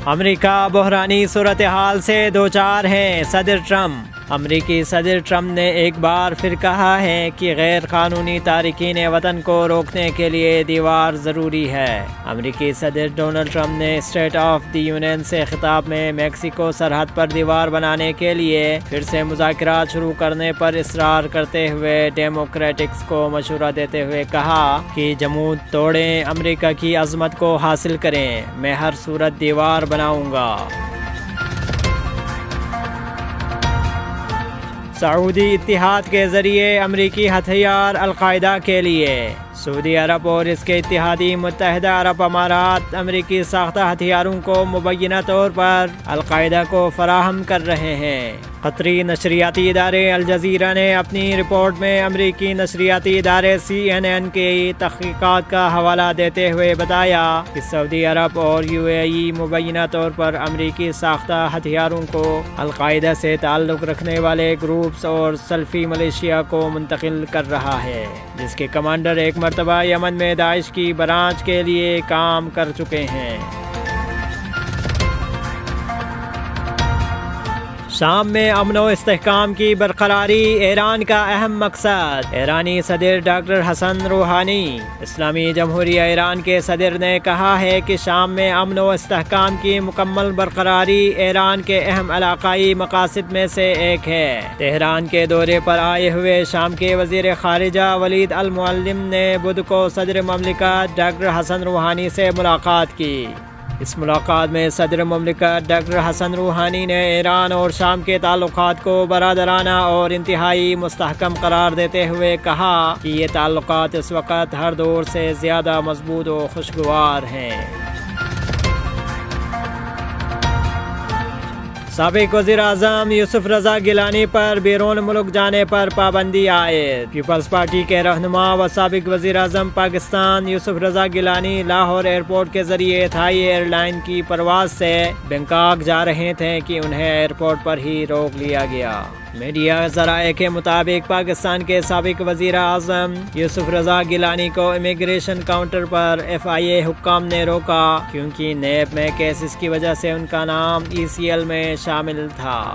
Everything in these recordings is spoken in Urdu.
امریکہ بحرانی صورتحال سے دوچار ہیں صدر ٹرمپ۔ امریکی صدر ٹرمپ نے ایک بار پھر کہا ہے کہ غیر قانونی تارکین وطن کو روکنے کے لیے دیوار ضروری ہے۔ امریکی صدر ڈونلڈ ٹرمپ نے اسٹیٹ آف دی یونین سے خطاب میں میکسیکو سرحد پر دیوار بنانے کے لیے پھر سے مذاکرات شروع کرنے پر اصرار کرتے ہوئے ڈیموکریٹکس کو مشورہ دیتے ہوئے کہا کہ جمود توڑیں، امریکہ کی عظمت کو حاصل کریں، میں ہر صورت دیوار بناؤں گا۔ سعودی اتحاد کے ذریعے امریکی ہتھیار القاعدہ کے لیے۔ سعودی عرب اور اس کے اتحادی متحدہ عرب امارات امریکی ساختہ ہتھیاروں کو مبینہ طور پر القاعدہ کو فراہم کر رہے ہیں۔ قطری نشریاتی ادارے الجزیرہ نے اپنی رپورٹ میں امریکی نشریاتی ادارے CNN کی تحقیقات کا حوالہ دیتے ہوئے بتایا کہ سعودی عرب اور UAE مبینہ طور پر امریکی ساختہ ہتھیاروں کو القاعدہ سے تعلق رکھنے والے گروپس اور سلفی ملیشیا کو منتقل کر رہا ہے، جس کے کمانڈر ایک مرتبہ یمن میں داعش کی برانچ کے لیے کام کر چکے ہیں۔ شام میں امن و استحکام کی برقراری ایران کا اہم مقصد۔ ایرانی صدر ڈاکٹر حسن روحانی۔ اسلامی جمہوریہ ایران کے صدر نے کہا ہے کہ شام میں امن و استحکام کی مکمل برقراری ایران کے اہم علاقائی مقاصد میں سے ایک ہے۔ تہران کے دورے پر آئے ہوئے شام کے وزیر خارجہ ولید المعلم نے بدھ کو صدر مملکت ڈاکٹر حسن روحانی سے ملاقات کی۔ اس ملاقات میں صدر مملکت ڈاکٹر حسن روحانی نے ایران اور شام کے تعلقات کو برادرانہ اور انتہائی مستحکم قرار دیتے ہوئے کہا کہ یہ تعلقات اس وقت ہر دور سے زیادہ مضبوط و خوشگوار ہیں۔ سابق وزیر اعظم یوسف رضا گیلانی پر بیرون ملک جانے پر پابندی عائد۔ پیپلز پارٹی کے رہنما و سابق وزیر اعظم پاکستان یوسف رضا گیلانی لاہور ایئرپورٹ کے ذریعے تھائی ایئر لائن کی پرواز سے بینکاک جا رہے تھے کہ انہیں ایئرپورٹ پر ہی روک لیا گیا۔ میڈیا ذرائع کے مطابق پاکستان کے سابق وزیر اعظم یوسف رضا گیلانی کو امیگریشن کاؤنٹر پر FIA حکام نے روکا کیونکہ نیب میں کیسز کی وجہ سے ان کا نام ECL میں شامل تھا۔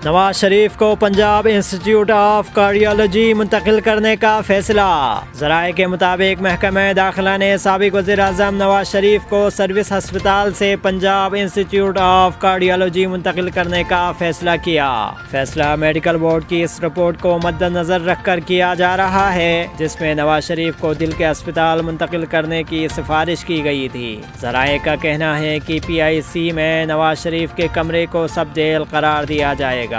نواز شریف کو پنجاب انسٹیٹیوٹ آف کارڈیالوجی منتقل کرنے کا فیصلہ۔ ذرائع کے مطابق محکمہ داخلہ نے سابق وزیر اعظم نواز شریف کو سروس ہسپتال سے پنجاب انسٹیٹیوٹ آف کارڈیالوجی منتقل کرنے کا فیصلہ کیا۔ فیصلہ میڈیکل بورڈ کی اس رپورٹ کو مد نظر رکھ کر کیا جا رہا ہے جس میں نواز شریف کو دل کے اسپتال منتقل کرنے کی سفارش کی گئی تھی۔ ذرائع کا کہنا ہے کہ PIC میں نواز شریف کے کمرے کو سب جیل قرار دیا جائے گا۔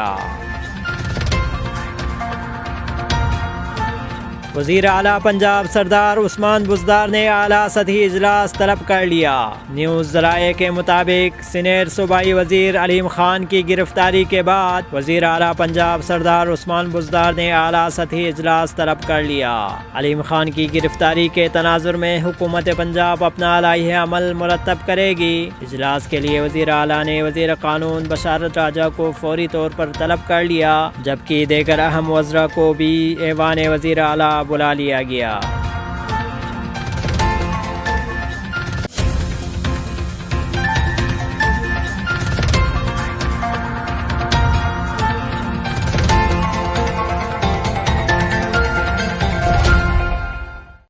وزیر اعلیٰ پنجاب سردار عثمان بزدار نے اعلیٰ سطحی اجلاس طلب کر لیا۔ نیوز ذرائع کے مطابق سینئر صوبائی وزیر علیم خان کی گرفتاری کے بعد وزیر اعلیٰ پنجاب سردار عثمان بزدار نے اعلیٰ سطحی اجلاس طلب کر لیا۔ علیم خان کی گرفتاری کے تناظر میں حکومت پنجاب اپنا لائحہ عمل مرتب کرے گی۔ اجلاس کے لیے وزیر اعلیٰ نے وزیر قانون بشارت راجہ کو فوری طور پر طلب کر لیا، جبکہ دیگر اہم وزراء کو بھی ایوان وزیر اعلیٰ بلا لیا گیا۔